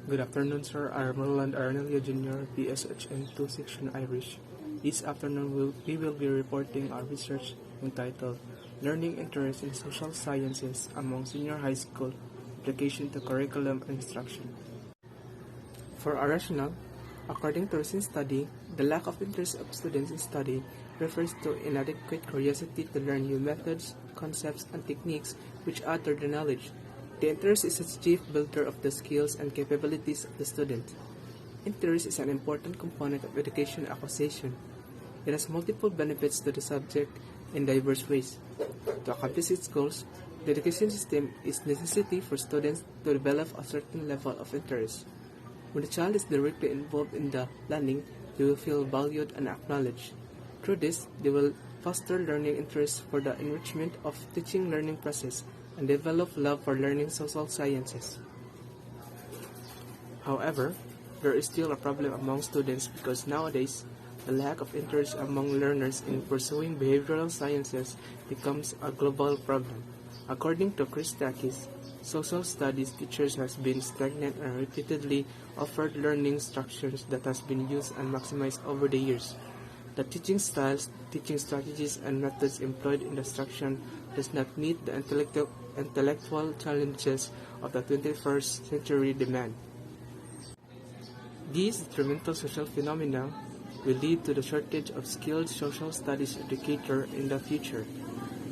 Good afternoon, sir. I'm Roland Arnelio Jr., PSHN2 Section Irish. This afternoon, we will be reporting our research entitled Learning Interest in Social Sciences Among Senior High School, Application to Curriculum and Instruction. For our rationale, according to recent study, the lack of interest of students in study refers to inadequate curiosity to learn new methods, concepts, and techniques which add to their knowledge. The interest is its chief builder of the skills and capabilities of the student. Interest is an important component of education acquisition. It has multiple benefits to the subject in diverse ways. To accomplish its goals, the education system is necessity for students to develop a certain level of interest. When the child is directly involved in the learning, they will feel valued and acknowledged. Through this, they will foster learning interest for the enrichment of teaching learning process and develop love for learning social sciences. However, there is still a problem among students because nowadays, the lack of interest among learners in pursuing behavioral sciences becomes a global problem. According to Chris Takis, social studies teachers has been stagnant and repeatedly offered learning structures that has been used and maximized over the years. The teaching styles, teaching strategies, and methods employed in the instruction does not meet the intellectual challenges of the 21st century demand. These detrimental social phenomena will lead to the shortage of skilled social studies educators in the future.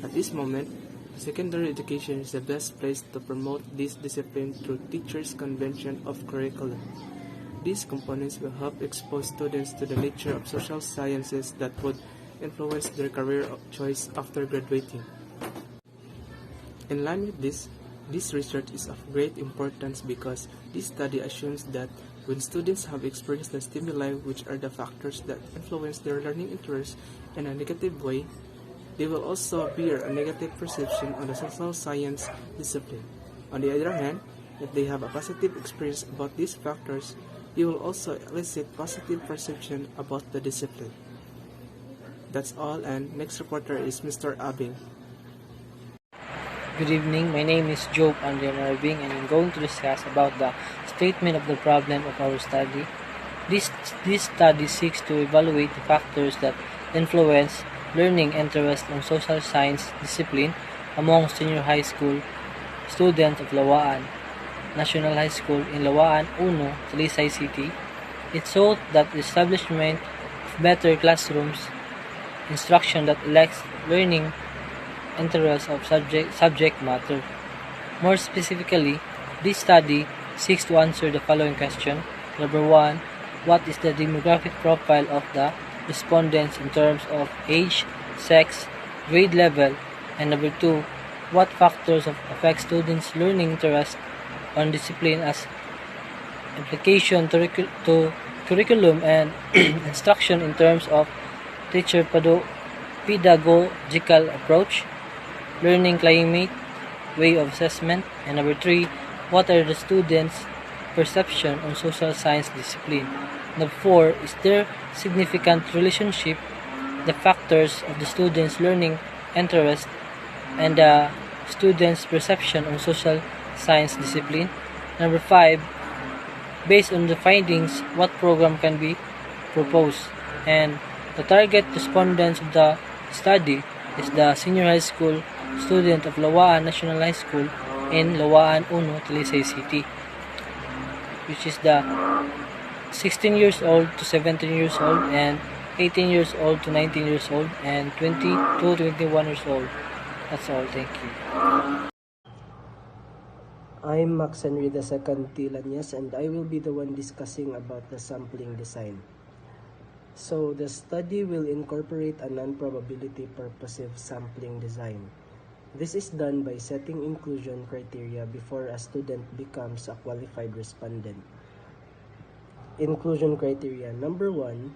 At this moment, secondary education is the best place to promote this discipline through teachers' convention of curriculum. These components will help expose students to the nature of social sciences that would influence their career of choice after graduating. In line with this research is of great importance because this study assumes that when students have experienced the stimuli which are the factors that influence their learning interests in a negative way, they will also bear a negative perception on the social science discipline. On the other hand, if they have a positive experience about these factors, they will also elicit positive perception about the discipline. That's all, and next reporter is Mr. Abing. Good evening, my name is Job Andrian Irving and I'm going to discuss about the statement of the problem of our study. This study seeks to evaluate the factors that influence learning interest in social science discipline among senior high school students of Lawaan National High School in Lawaan 1, Talisay City. It sought that the establishment of better classrooms, instruction that elects learning interests of subject matter. More specifically, this study seeks to answer the following question. Number 1, what is the demographic profile of the respondents in terms of age, sex, grade level, and number 2, what factors affect students' learning interest on discipline as application to curriculum and instruction in terms of teacher pedagogical approach, learning climate, way of assessment, and number 3, what are the students' perception on social science discipline. Number 4, is there significant relationship the factors of the students' learning interest and the students' perception on social science discipline. Number 5, based on the findings, what program can be proposed. And the target respondents of the study is the senior high school student of Lawaan National High School in Lawaan 1, Talisay City, which is the 16 years old to 17 years old and 18 years old to 19 years old and 20 to 21 years old. That's all. Thank you. I'm Max Henry II Tilanyas and I will be the one discussing about the sampling design. So the study will incorporate a non-probability purposive sampling design. This is done by setting inclusion criteria before a student becomes a qualified respondent. Inclusion criteria. Number 1,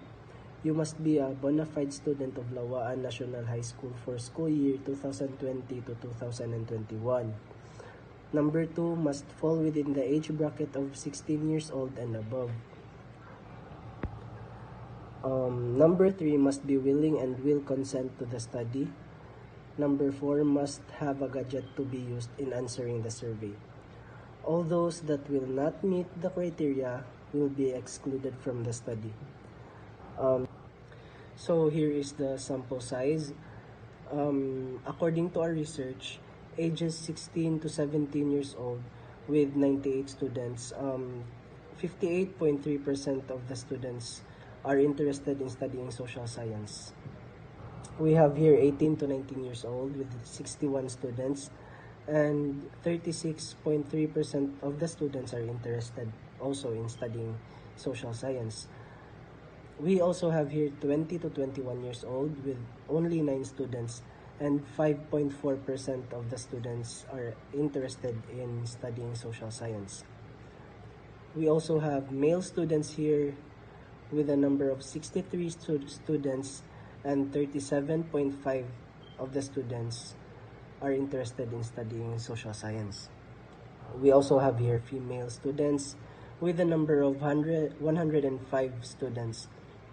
you must be a bona fide student of Lawaan National High School for school year 2020 to 2021. Number 2, must fall within the age bracket of 16 years old and above. Number 3, must be willing and will consent to the study. Number 4, must have a gadget to be used in answering the survey. All those that will not meet the criteria will be excluded from the study. So here is the sample size. According to our research, ages 16 to 17 years old with 98 students, 58.3% of the students are interested in studying social science. We have here 18 to 19 years old with 61 students, and 36.3% of the students are interested also in studying social science. We also have here 20 to 21 years old with only 9 students, and 5.4% of the students are interested in studying social science. We also have male students here with a number of 63 students, and 37.5 of the students are interested in studying social science. We also have here female students with a number of 105 students,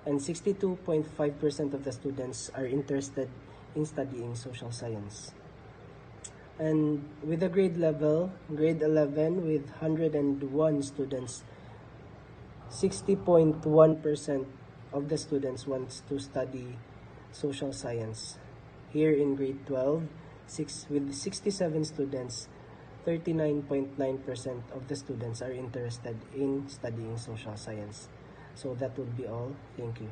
and 62.5% of the students are interested in studying social science. And with the grade level, grade 11 with 101 students, 60.1% of the students wants to study social science. Here in grade 12, with 67 students, 39.9% of the students are interested in studying social science. So that would be all. Thank you.